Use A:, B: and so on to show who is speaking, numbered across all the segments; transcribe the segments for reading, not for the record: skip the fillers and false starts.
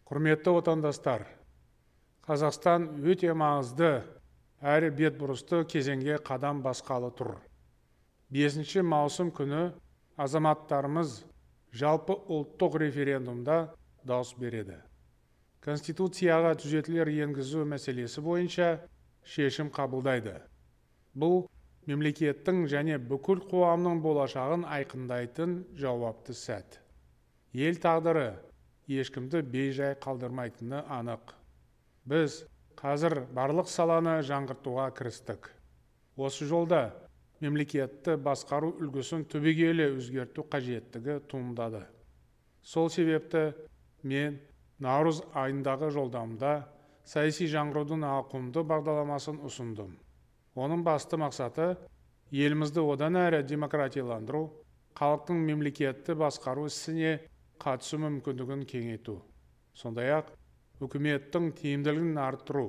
A: Құрметті отандастар, Қазақстан өте маңызды әрі бетбұрысты кезеңге қадам басқалы тұр. 5 маусым күні азаматтарымыз жалпы ұлттық референдумда дауыс береді. Конституцияға түзетулер енгізу мәселесі бойынша шешім қабылдайды. Бұл мемлекеттің және бүкіл қоғамның болашағын айқындайтын жауапты сәт. Ел тағдыры ешкімді бейжай қалдырмайтыны анық. Біз қазір барлық саланы жаңғыртуға кірістік. Осы жолда мемлекетті басқару үлгісін түбегейлі өзгерту қажеттігі туындады. Сол себепті мен наурыз айындағы жолдамда саяси жаңғырудың ауқымды бағдарламасын ұсындым. Оның басты мақсаты елімізді одан әрі демократияландыру, халықтың мемлекетті басқару ісіне қатысу мүмкіндігін кеңейту. Сондай-ақ үкіметтің тиімділігін арттыру.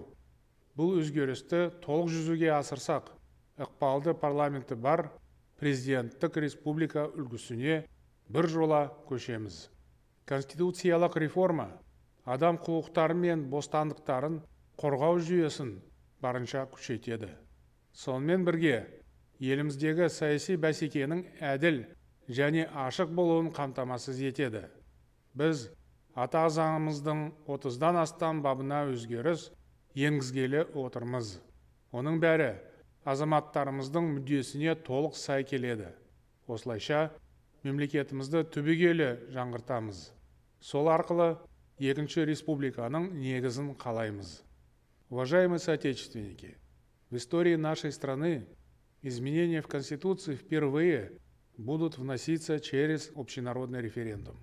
A: Бұл өзгерісті толық жүзеге асырсақ, ықпалды парламенті бар президенттік республика үлгісіне бір жола көшеміз. Конституциялық реформа адам құқықтары мен бостандықтарын қорғау жүйесін барынша күшейтеді. Сонымен бірге еліміздегі саяси бәсекенің әділ және ашық болуын қамтамасыз етеді. Біз ата заңымыздың 30-дан астам бабына өзгеріс енгізгелі отырмыз. Оның бәрі азаматтарымыздың мүддесіне толық сай келеді. Осылайша мемлекетімізді түбегейлі жаңғыртамыз. Сол арқылы екінші республиканың негізін қалаймыз. Уважаемые соотечественники, в истории нашей страны изменения в Конституции впервые будут вноситься через общенародный референдум.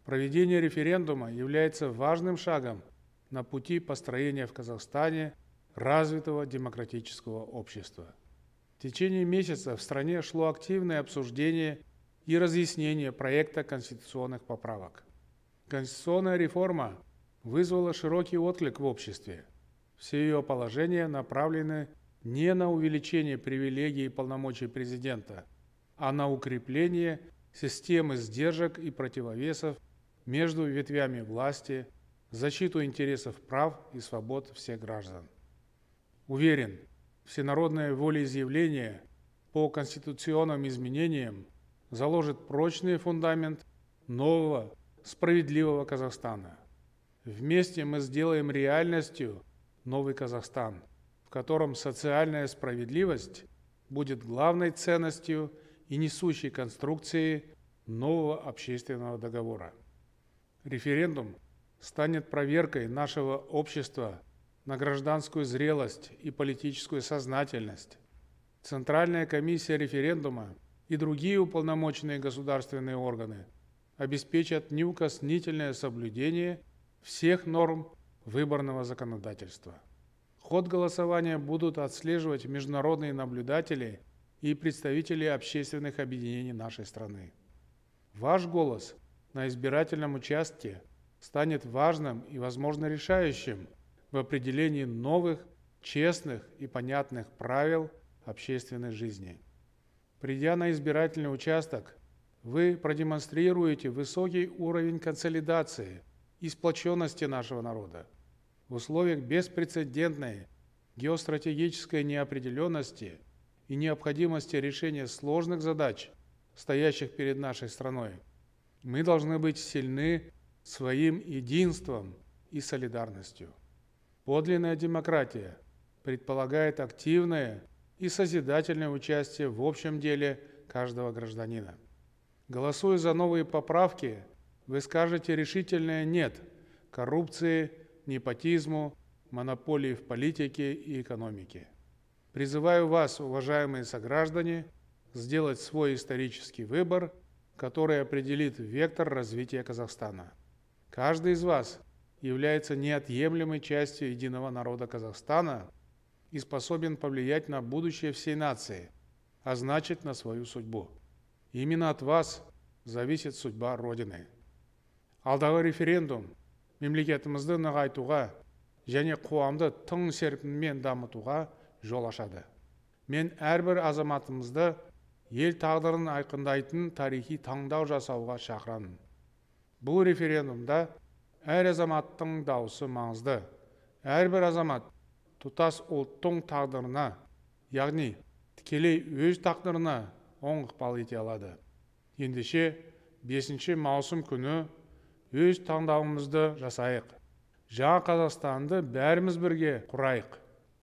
A: Проведение референдума является важным шагом на пути построения в Казахстане развитого демократического общества. В течение месяца в стране шло активное обсуждение и разъяснение проекта конституционных поправок. Конституционная реформа вызвала широкий отклик в обществе. Все ее положения направлены не на увеличение привилегий и полномочий президента, а на укрепление системы сдержек и противовесов между ветвями власти, защиту интересов прав и свобод всех граждан. Уверен, всенародное волеизъявление по конституционным изменениям заложит прочный фундамент нового, справедливого Казахстана. Вместе мы сделаем реальностью новый Казахстан, в котором социальная справедливость будет главной ценностью и несущей конструкцией нового общественного договора. Референдум станет проверкой нашего общества на гражданскую зрелость и политическую сознательность. Центральная комиссия референдума и другие уполномоченные государственные органы обеспечат неукоснительное соблюдение всех норм выборного законодательства. Ход голосования будут отслеживать международные наблюдатели и представители общественных объединений нашей страны. Ваш голос на избирательном участке станет важным и, возможно, решающим в определении новых, честных и понятных правил общественной жизни. Придя на избирательный участок, вы продемонстрируете высокий уровень консолидации и сплоченности нашего народа. В условиях беспрецедентной геостратегической неопределенности и необходимости решения сложных задач, стоящих перед нашей страной, мы должны быть сильны своим единством и солидарностью. Подлинная демократия предполагает активное и созидательное участие в общем деле каждого гражданина. Голосуя за новые поправки, вы скажете решительное «нет» коррупции, непотизму, монополии в политике и экономике. Призываю вас, уважаемые сограждане, сделать свой исторический выбор, который определит вектор развития Казахстана. Каждый из вас является неотъемлемой частью единого народа Казахстана и способен повлиять на будущее всей нации, а значит, на свою судьбу. Именно от вас зависит судьба Родины. Алдағы референдум мемлекетімізді нығайтуға және қоғамды тың серпінмен дамытуға жол ашады. Мен әрбір азаматымызды ел тағдырын айқындайтын тарихи таңдау жасауға шақырамын. Бұл референдумда әр азаматтың дауысы маңызды. Әрбір азамат тұтас ұлттың тағдырына, яғни тікелей өз тағдырына оң ықпал ете алады. Ендеше 5 маусым күні өз таңдауымызды жасайық. Жаңа Қазақстанды бәріміз бірге құрайық.